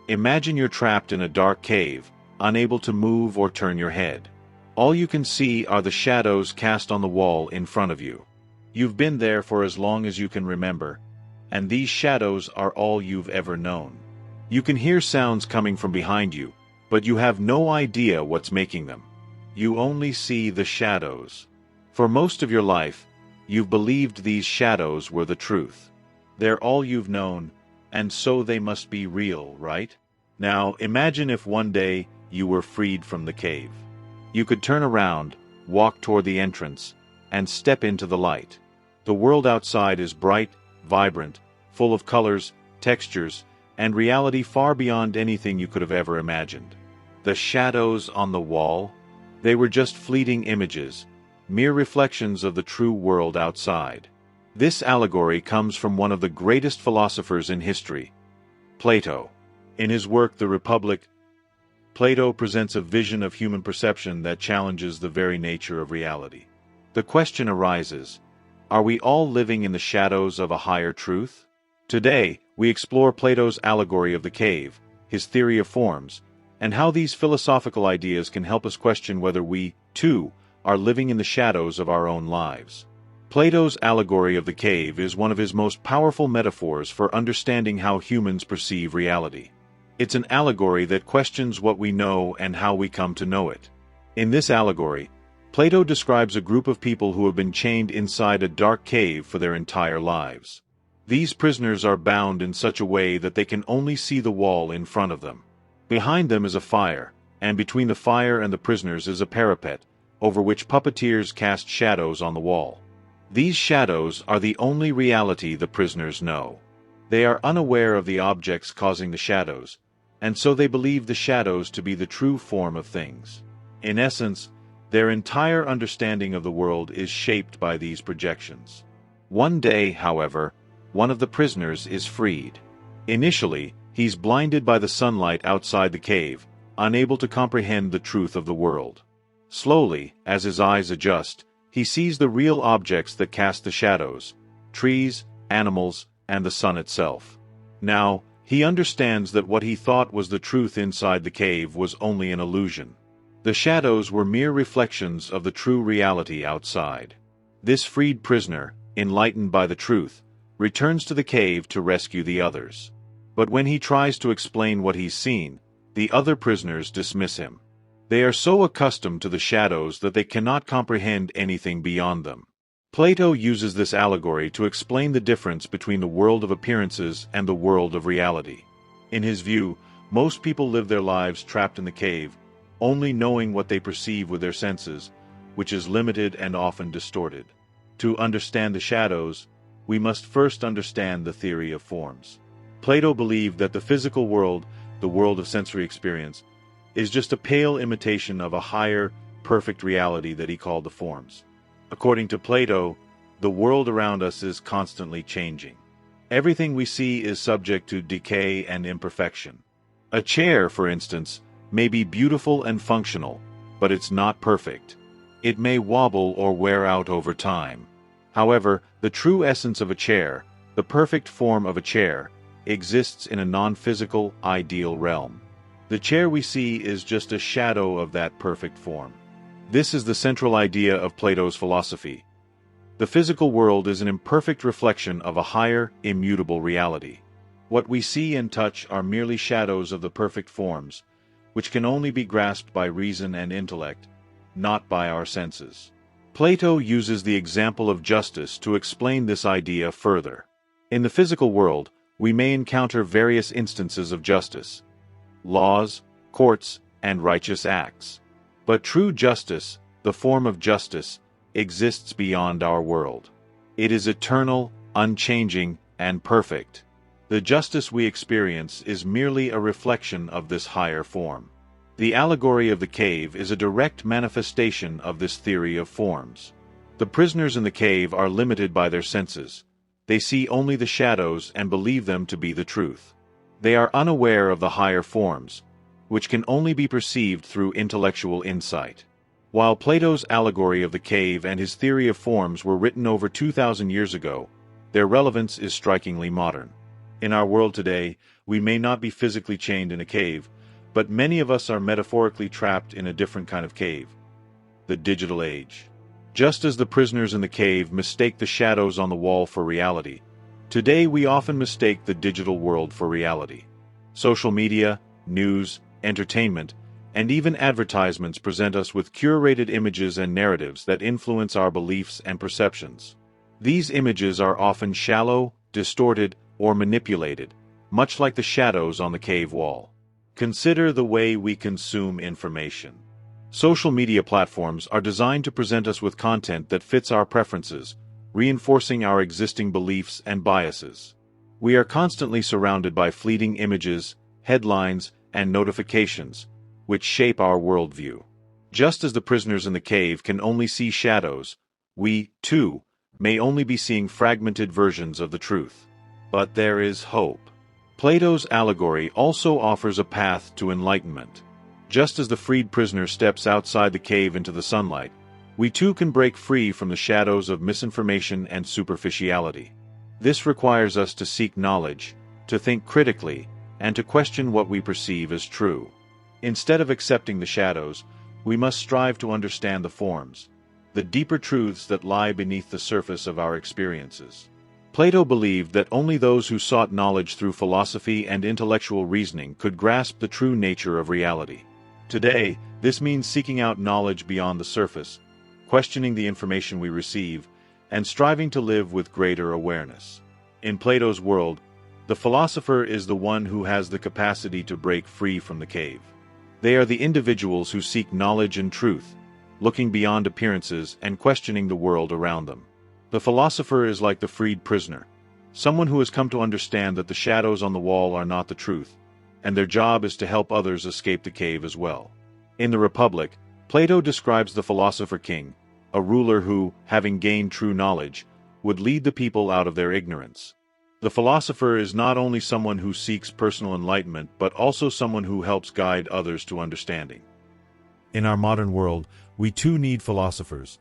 Imagine you're trapped in a dark cave, unable to move or turn your head. All you can see are the shadows cast on the wall in front of you. You've been there for as long as you can remember, and these shadows are all you've ever known. You can hear sounds coming from behind you, but you have no idea what's making them. You only see the shadows. For most of your life, you've believed these shadows were the truth. They're all you've known, and so they must be real, right? Now, imagine if one day you were freed from the cave. You could turn around, walk toward the entrance, and step into the light. The world outside is bright, vibrant, full of colors, textures, and reality far beyond anything you could have ever imagined. The shadows on the wall? They were just fleeting images, mere reflections of the true world outside. This allegory comes from one of the greatest philosophers in history, Plato. In his work The Republic, Plato presents a vision of human perception that challenges the very nature of reality. The question arises, are we all living in the shadows of a higher truth? Today, we explore Plato's allegory of the cave, his theory of forms, and how these philosophical ideas can help us question whether we, too, are living in the shadows of our own lives. Plato's allegory of the cave is one of his most powerful metaphors for understanding how humans perceive reality. It's an allegory that questions what we know and how we come to know it. In this allegory, Plato describes a group of people who have been chained inside a dark cave for their entire lives. These prisoners are bound in such a way that they can only see the wall in front of them. Behind them is a fire, and between the fire and the prisoners is a parapet, over which puppeteers cast shadows on the wall. These shadows are the only reality the prisoners know. They are unaware of the objects causing the shadows, and so they believe the shadows to be the true form of things. In essence, their entire understanding of the world is shaped by these projections. One day, however, one of the prisoners is freed. Initially, he's blinded by the sunlight outside the cave, unable to comprehend the truth of the world. Slowly, as his eyes adjust, he sees the real objects that cast the shadows: trees, animals, and the sun itself. Now, he understands that what he thought was the truth inside the cave was only an illusion. The shadows were mere reflections of the true reality outside. This freed prisoner, enlightened by the truth, returns to the cave to rescue the others. But when he tries to explain what he's seen, the other prisoners dismiss him. They are so accustomed to the shadows that they cannot comprehend anything beyond them. Plato uses this allegory to explain the difference between the world of appearances and the world of reality. In his view, most people live their lives trapped in the cave, only knowing what they perceive with their senses, which is limited and often distorted. To understand the shadows, we must first understand the theory of forms. Plato believed that the physical world, the world of sensory experience, is just a pale imitation of a higher, perfect reality that he called the forms. According to Plato, the world around us is constantly changing. Everything we see is subject to decay and imperfection. A chair, for instance, may be beautiful and functional, but it's not perfect. It may wobble or wear out over time. However, the true essence of a chair, the perfect form of a chair, exists in a non-physical, ideal realm. The chair we see is just a shadow of that perfect form. This is the central idea of Plato's philosophy. The physical world is an imperfect reflection of a higher, immutable reality. What we see and touch are merely shadows of the perfect forms, which can only be grasped by reason and intellect, not by our senses. Plato uses the example of justice to explain this idea further. In the physical world, we may encounter various instances of justice: laws, courts, and righteous acts. But true justice, the form of justice, exists beyond our world. It is eternal, unchanging, and perfect. The justice we experience is merely a reflection of this higher form. The allegory of the cave is a direct manifestation of this theory of forms. The prisoners in the cave are limited by their senses. They see only the shadows and believe them to be the truth. They are unaware of the higher forms, which can only be perceived through intellectual insight. While Plato's allegory of the cave and his theory of forms were written over 2,000 years ago, their relevance is strikingly modern. In our world today, we may not be physically chained in a cave, but many of us are metaphorically trapped in a different kind of cave, the digital age. Just as the prisoners in the cave mistake the shadows on the wall for reality, today we often mistake the digital world for reality. Social media, news, entertainment, and even advertisements present us with curated images and narratives that influence our beliefs and perceptions. These images are often shallow, distorted, or manipulated, much like the shadows on the cave wall. Consider the way we consume information. Social media platforms are designed to present us with content that fits our preferences, reinforcing our existing beliefs and biases. We are constantly surrounded by fleeting images, headlines, and notifications, which shape our worldview. Just as the prisoners in the cave can only see shadows, we, too, may only be seeing fragmented versions of the truth. But there is hope. Plato's allegory also offers a path to enlightenment. Just as the freed prisoner steps outside the cave into the sunlight, we too can break free from the shadows of misinformation and superficiality. This requires us to seek knowledge, to think critically, and to question what we perceive as true. Instead of accepting the shadows, we must strive to understand the forms, the deeper truths that lie beneath the surface of our experiences. Plato believed that only those who sought knowledge through philosophy and intellectual reasoning could grasp the true nature of reality. Today, this means seeking out knowledge beyond the surface, questioning the information we receive, and striving to live with greater awareness. In Plato's world, the philosopher is the one who has the capacity to break free from the cave. They are the individuals who seek knowledge and truth, looking beyond appearances and questioning the world around them. The philosopher is like the freed prisoner, someone who has come to understand that the shadows on the wall are not the truth, and their job is to help others escape the cave as well. In the Republic, Plato describes the philosopher king, a ruler who, having gained true knowledge, would lead the people out of their ignorance. The philosopher is not only someone who seeks personal enlightenment, but also someone who helps guide others to understanding. In our modern world, we too need philosophers,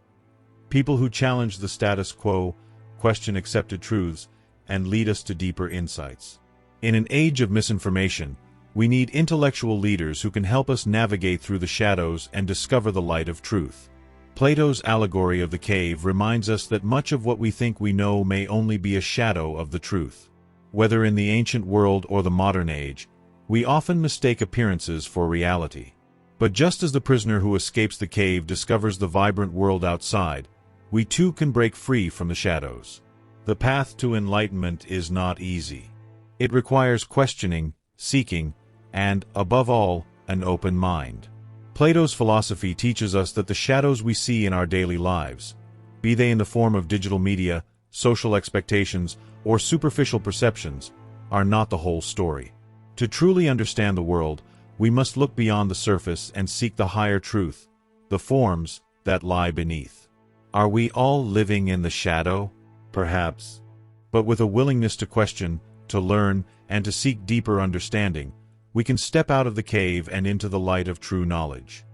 people who challenge the status quo, question accepted truths, and lead us to deeper insights. In an age of misinformation, we need intellectual leaders who can help us navigate through the shadows and discover the light of truth. Plato's allegory of the cave reminds us that much of what we think we know may only be a shadow of the truth. Whether in the ancient world or the modern age, we often mistake appearances for reality. But just as the prisoner who escapes the cave discovers the vibrant world outside, we too can break free from the shadows. The path to enlightenment is not easy. It requires questioning, seeking, and, above all, an open mind. Plato's philosophy teaches us that the shadows we see in our daily lives, be they in the form of digital media, social expectations, or superficial perceptions, are not the whole story. To truly understand the world, we must look beyond the surface and seek the higher truth, the forms that lie beneath. Are we all living in the shadow? Perhaps. But with a willingness to question, to learn, and to seek deeper understanding, we can step out of the cave and into the light of true knowledge.